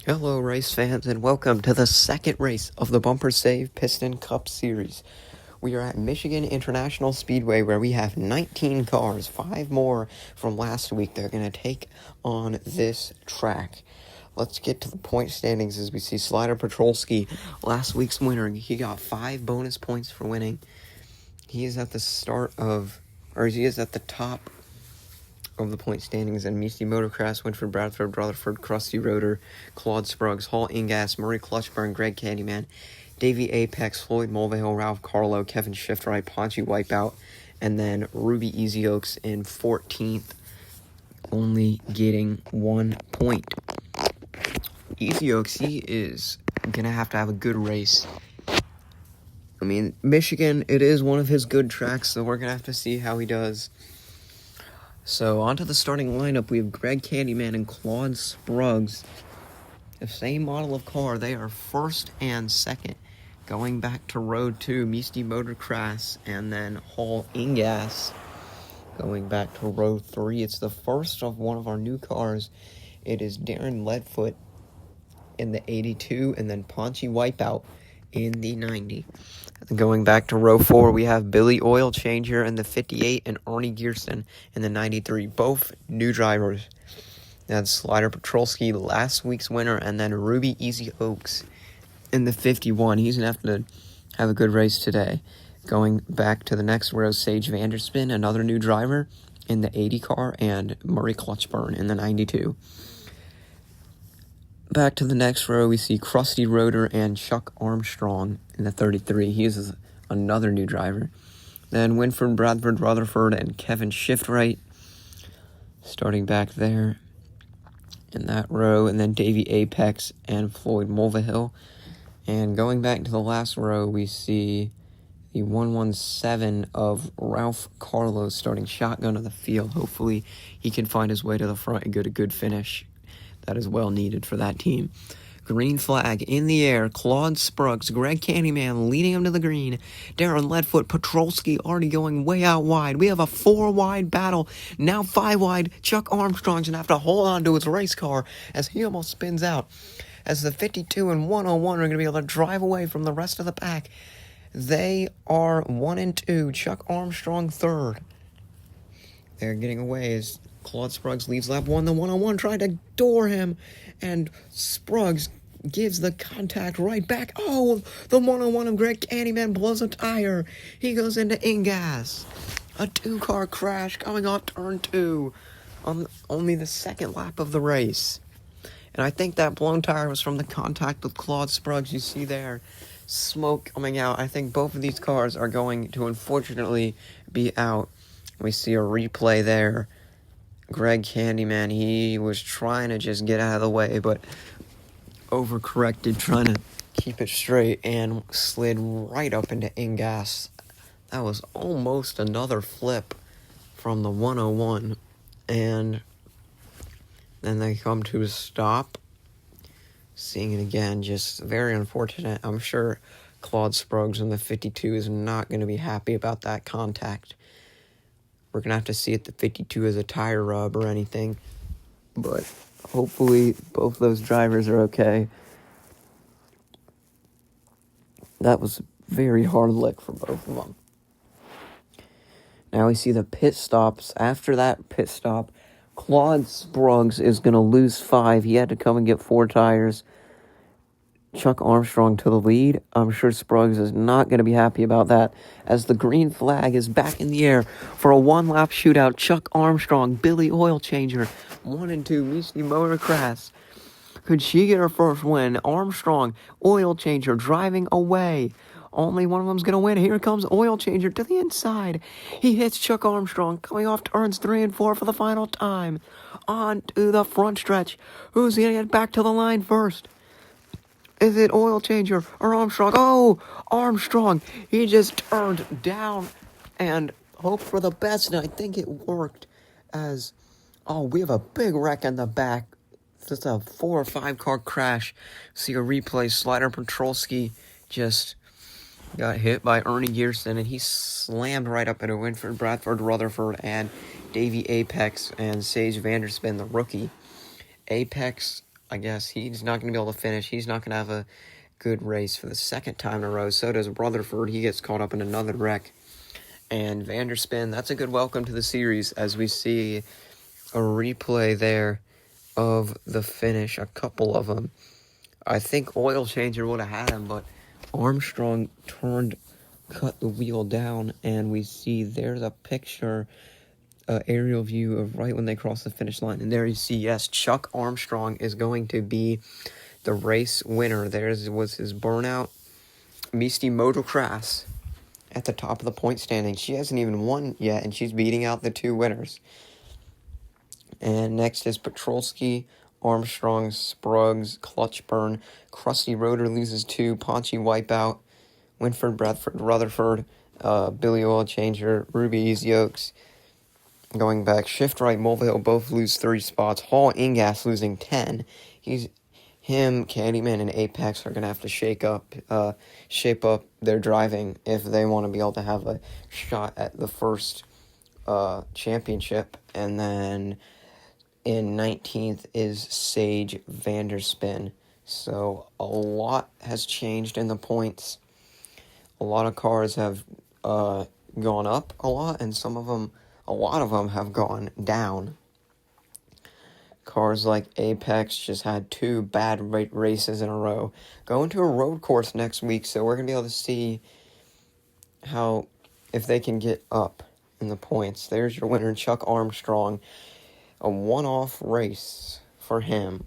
Hello, race fans, and welcome to the second race of the Bumper Save Piston Cup Series. We are at Michigan International Speedway, where we have 19 cars, 5 more from last week. They're going to take on this track. Let's get to the point standings as we see Slider Petrolski, last week's winner. He got 5 bonus points for winning. He is at the top of the point standings, and Misty Motorcraft, Winford Bradford, Rutherford, Krusty Rotor, Claude Spruggs, Hall Ingas, Murray Clutchburn, Greg Candyman, Davey Apex, Floyd Mulvihill, Ralph Carlo, Kevin Shiftwright, Ponchi Wipeout, and then Ruby Easy Oaks in 14th, only getting 1 point. Easy Oaks, he is going to have a good race. I mean, Michigan, it is one of his good tracks, so we're going to have to see how he does. So, onto the starting lineup, we have Greg Candyman and Claude Spruggs. The same model of car, they are first and second. Going back to row 2, Misty Motorcraft, and then Hall Ingas. Going back to row 3, it's the first of one of our new cars. It is Darren Leadfoot in the 82, and then Ponchi Wipeout in the 90. Going back to row 4, we have Billy Oil Changer in the 58 and Arnie Gearson in the 93. Both new drivers. That's Slider Petrolski, last week's winner, and then Ruby Easy Oaks in the 51. He's going to have a good race today. Going back to the next row, Sage Vanderspin, another new driver in the 80 car, and Murray Clutchburn in the 92. Back to the next row, we see Krusty Rotor and Chuck Armstrong in the 33. He is another new driver. Then Winford, Bradford, Rutherford, and Kevin Shiftwright starting back there in that row. And then Davey Apex and Floyd Mulvihill. And going back to the last row, we see the 117 of Ralph Carlos starting shotgun of the field. Hopefully he can find his way to the front and get a good finish. That is well needed for that team. Green flag in the air. Claude Spruggs, Greg Candyman leading him to the green. Darren Leadfoot, Petrolski already going way out wide. We have a 4-wide battle. Now 5-wide. Chuck Armstrong's going to have to hold on to his race car as he almost spins out. As the 52 and 101 are going to be able to drive away from the rest of the pack. They are 1 and 2. Chuck Armstrong third. They're getting away as Claude Spruggs leaves lap 1. The 101 tried to door him, and Spruggs gives the contact right back. Oh, the 101 of Greg Candyman blows a tire. He goes into Ingas. A 2-car crash coming off turn 2 on only the second lap of the race. And I think that blown tire was from the contact with Claude Spruggs. You see there, smoke coming out. I think both of these cars are going to unfortunately be out. We see a replay there. Greg Candyman, he was trying to just get out of the way, but overcorrected, trying to keep it straight, and slid right up into Ingas. That was almost another flip from the 101, and then they come to a stop. Seeing it again, just very unfortunate. I'm sure Claude Spruggs in the 52 is not going to be happy about that contact. We're going to have to see if the 52 is a tire rub or anything. But hopefully both those drivers are okay. That was a very hard lick for both of them. Now we see the pit stops. After that pit stop, Claude Spruggs is going to lose 5. He had to come and get 4 tires. Chuck Armstrong to the lead. I'm sure Spruggs is not going to be happy about that, as the green flag is back in the air for a 1-lap shootout. Chuck Armstrong, Billy Oil Changer, 1 and 2, Misty Motorcraft. Could she get her first win? Armstrong, Oil Changer, driving away. Only one of them's going to win. Here comes Oil Changer to the inside. He hits Chuck Armstrong, coming off turns 3 and 4 for the final time. On to the front stretch. Who's going to get back to the line first? Is it Oil Changer or Armstrong? Oh, Armstrong. He just turned down and hoped for the best, and I think it worked as, we have a big wreck in the back. Just a 4 or 5 car crash. See a replay. Slider Petrolski just got hit by Arnie Gearson, and he slammed right up into Winford, Bradford, Rutherford, and Davey Apex and Sage Vanderspin, the rookie. Apex I guess he's not going to be able to finish. He's not going to have a good race for the second time in a row. So does Rutherford. He gets caught up in another wreck. And Vanderspin, that's a good welcome to the series as we see a replay there of the finish, a couple of them. I think Oil Changer would have had him, but Armstrong cut the wheel down, and we see there's a picture, aerial view of right when they cross the finish line. And there you see, yes, Chuck Armstrong is going to be the race winner. There was his burnout. Misty Motocross at the top of the point standing. She hasn't even won yet, and she's beating out the two winners. And next is Petrolski, Armstrong, Spruggs, Clutchburn. Krusty Rotor loses 2. Paunchy Wipeout. Winford, Bradford, Rutherford. Billy Oil Changer. Ruby Easy Oaks. Going back, Shift Right, Mulvihill both lose 3 spots. Hall, Ingas losing 10. Candyman, and Apex are going to have to shape up their driving if they want to be able to have a shot at the first championship. And then in 19th is Sage Vanderspin. So a lot has changed in the points. A lot of cars have gone up a lot, and a lot of them have gone down. Cars like Apex just had 2 bad races in a row. Going to a road course next week, so we're going to be able to see if they can get up in the points. There's your winner, Chuck Armstrong. A one-off race for him.